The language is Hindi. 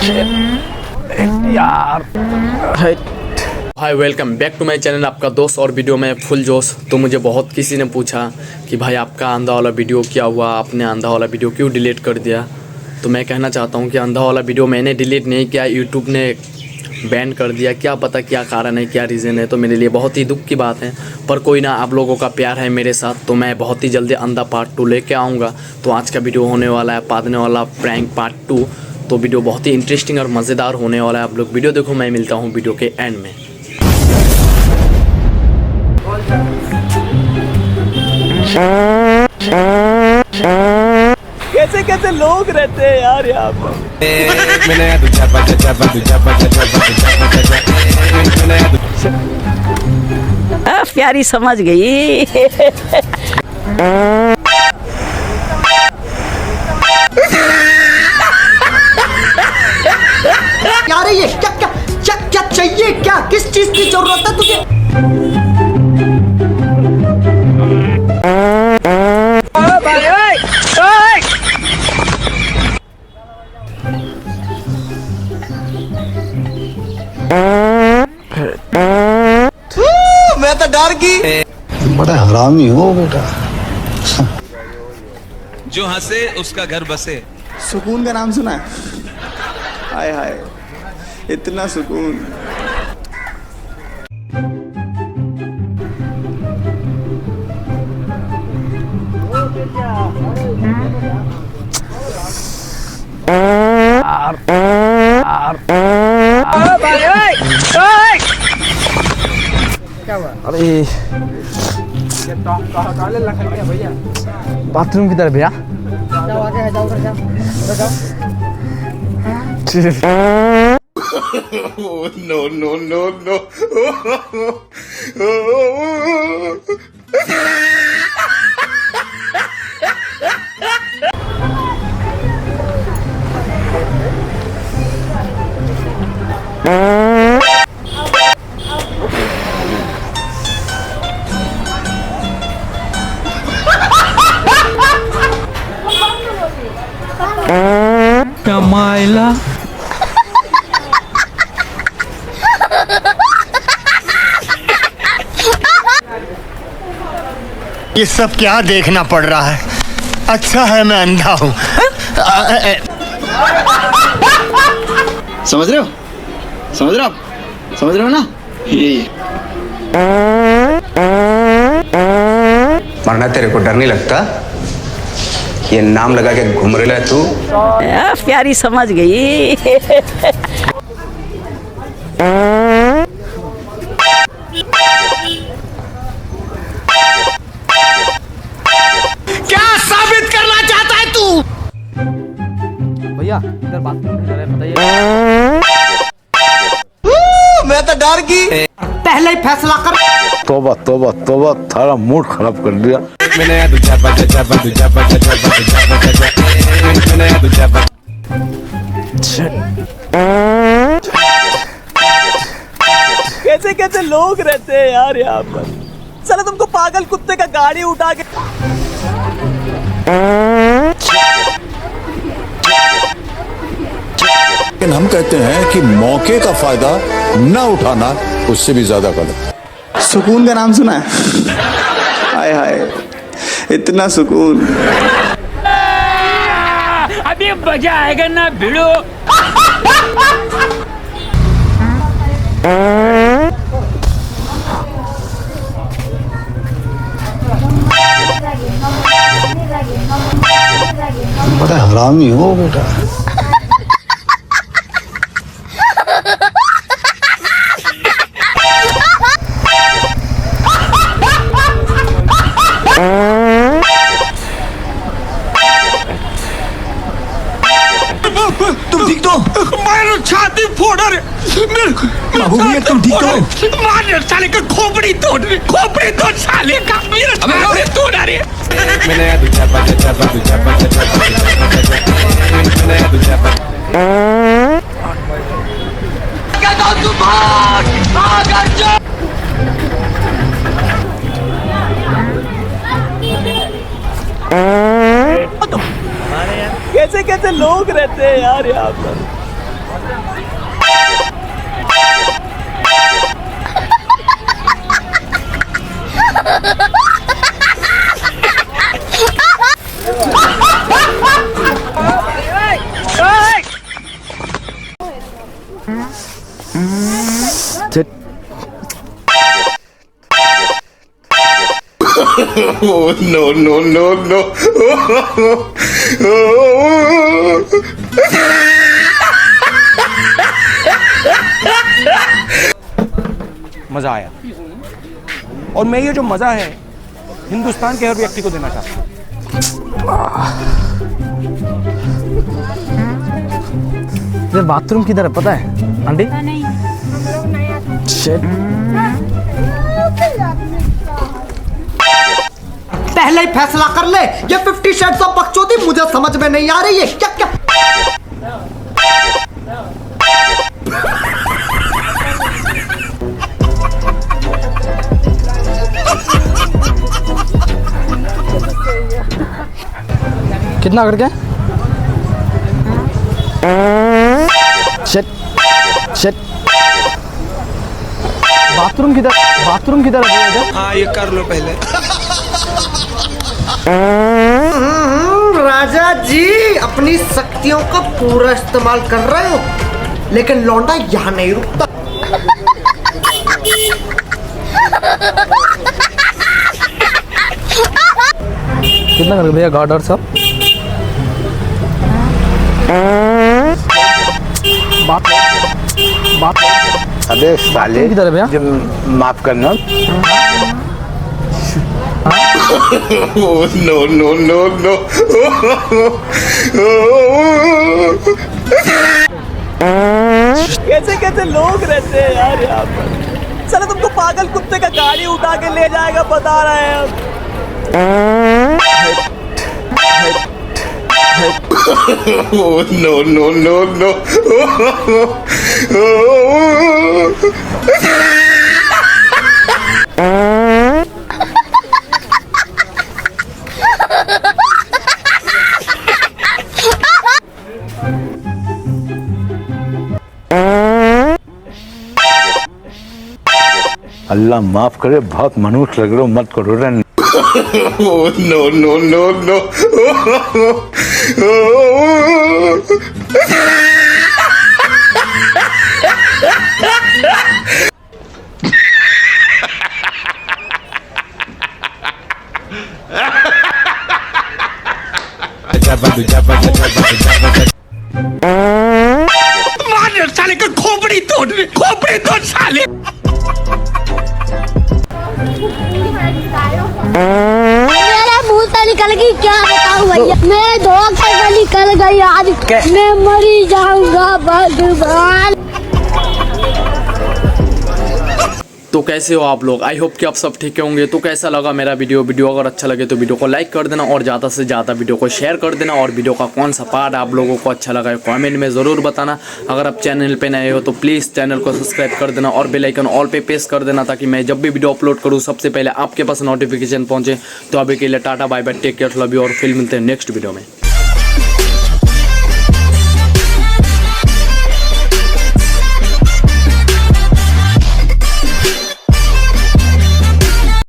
यार भाई, welcome back to my channel, आपका दोस्त और वीडियो में फुल जोश। तो मुझे बहुत किसी ने पूछा कि भाई आपका अंधा वाला वीडियो क्या हुआ, आपने अंधा वाला वीडियो क्यों डिलीट कर दिया। तो मैं कहना चाहता हूँ कि अंधा वाला वीडियो मैंने डिलीट नहीं किया, यूट्यूब ने बैन कर दिया। क्या पता क्या कारण है, क्या रीज़न है, तो मेरे लिए बहुत ही दुख की बात है। पर कोई ना, आप लोगों का प्यार है मेरे साथ, तो मैं बहुत ही जल्दी अंधा पार्ट 2 लेके आऊँगा। तो आज का वीडियो होने वाला है पादने वाला प्रैंक पार्ट 2। तो वीडियो बहुत ही इंटरेस्टिंग और मज़ेदार होने वाला है। आप लोग वीडियो देखो, मैं मिलता हूँ वीडियो के एंड में। कैसे कैसे लोग रहते हैं यार यहाँ पर। प्यारी समझ गई। यार ये क्या क्या क्या क्या चाहिए, क्या किस चीज की जरूरत है तुझे? मैं तो डर गई। बड़ा हरामी हो बेटा। जो हंसे उसका घर बसे। सुकून का नाम सुना है? हाय हाय, इतना सुकून। अरे बाथरूम किधर भैया? No no no no. कमाइला ये सब क्या देखना पड़ रहा है? अच्छा है मैं अंधा हूँ। समझ रहे हो? समझ रहे हो आप? समझ रहे हो ना? यही मरना तेरे को डर नहीं लगता? ये नाम लगा के घूम रहा है तू। प्यारी समझ गई। क्या साबित करना चाहता है तू? भैया इधर बाथरूम किधर है बताइए। मैं तो डर गई। पहले ही फैसला कर। तोबा तोबा तोबा, थारा मूड खराब कर दिया। कैसे कैसे लोग रहते हैं यार यहाँ पर। चलो तुमको पागल कुत्ते का गाड़ी उठा के लेकिन हम कहते हैं कि मौके का फायदा न उठाना उससे भी ज्यादा गलत। सुकून का नाम सुना है? हाय हाय, इतना सुकून। अभी मजा आएगा ना भिड़ो। बड़ा हरामी हो बेटा। तुम ठीक तो? मारो छाती फोड़ रे। बाबू भैया तुम ठीक तो? मार साले का खोपड़ी तोड़ साले का। मेरा छाती तोड़ रे। कैसे कैसे लोग रहते हैं यार यहाँ पर। No, no, no, no. मजा आया और मैं ये जो मजा है हिंदुस्तान के हर व्यक्ति को देना चाहता हूँ। बाथरूम किधर है पता है आंटी? शिट। पहले ही फैसला कर ले, ये 50 शेड्स ऑफ बकचोदी मुझे समझ में नहीं आ रही है। क्या क्या कितना करके? Shit shit. बाथरूम किधर है? हाँ ये कर लो पहले। राजा जी अपनी शक्तियों का पूरा इस्तेमाल कर रहे हो, लेकिन लौंडा यहाँ नहीं रुकता। कितना कर भैया गार्डर साहब? अबे साले किधर है भैया? माफ करना। No, no, no, no. कैसे कैसे लोग रहते हैं यार यहाँ पर। चलो तुमको पागल कुत्ते का गाड़ी उठा के ले जाएगा बता रहे हैं हम। No, no, no, no. अल्लाह माफ करे, बहुत मनुष्य लग रहे हो, मत करो रे। No, no, no, no. मार साले का खोपड़ी तोड़ साले। मेरा मुंह से निकल गई, क्या बताऊं भैया। मैं धोखे से निकल गई आज, मैं मरी जाऊंगा भगवान। तो कैसे हो आप लोग? आई होप कि आप सब ठीक होंगे। तो कैसा लगा मेरा वीडियो अगर अच्छा लगे तो वीडियो को लाइक कर देना और ज़्यादा से ज़्यादा वीडियो को शेयर कर देना। और वीडियो का कौन सा पार्ट आप लोगों को अच्छा लगा है कमेंट में ज़रूर बताना। अगर आप चैनल पे नए हो तो प्लीज़ चैनल को सब्सक्राइब कर देना और बेल आइकन ऑल पे प्रेस कर देना, ताकि मैं जब भी वीडियो अपलोड करूँ सबसे पहले आपके पास नोटिफिकेशन पहुँचे। तो अभी के लिए tata bye bye, take care, love you और फिर मिलते हैं नेक्स्ट वीडियो में।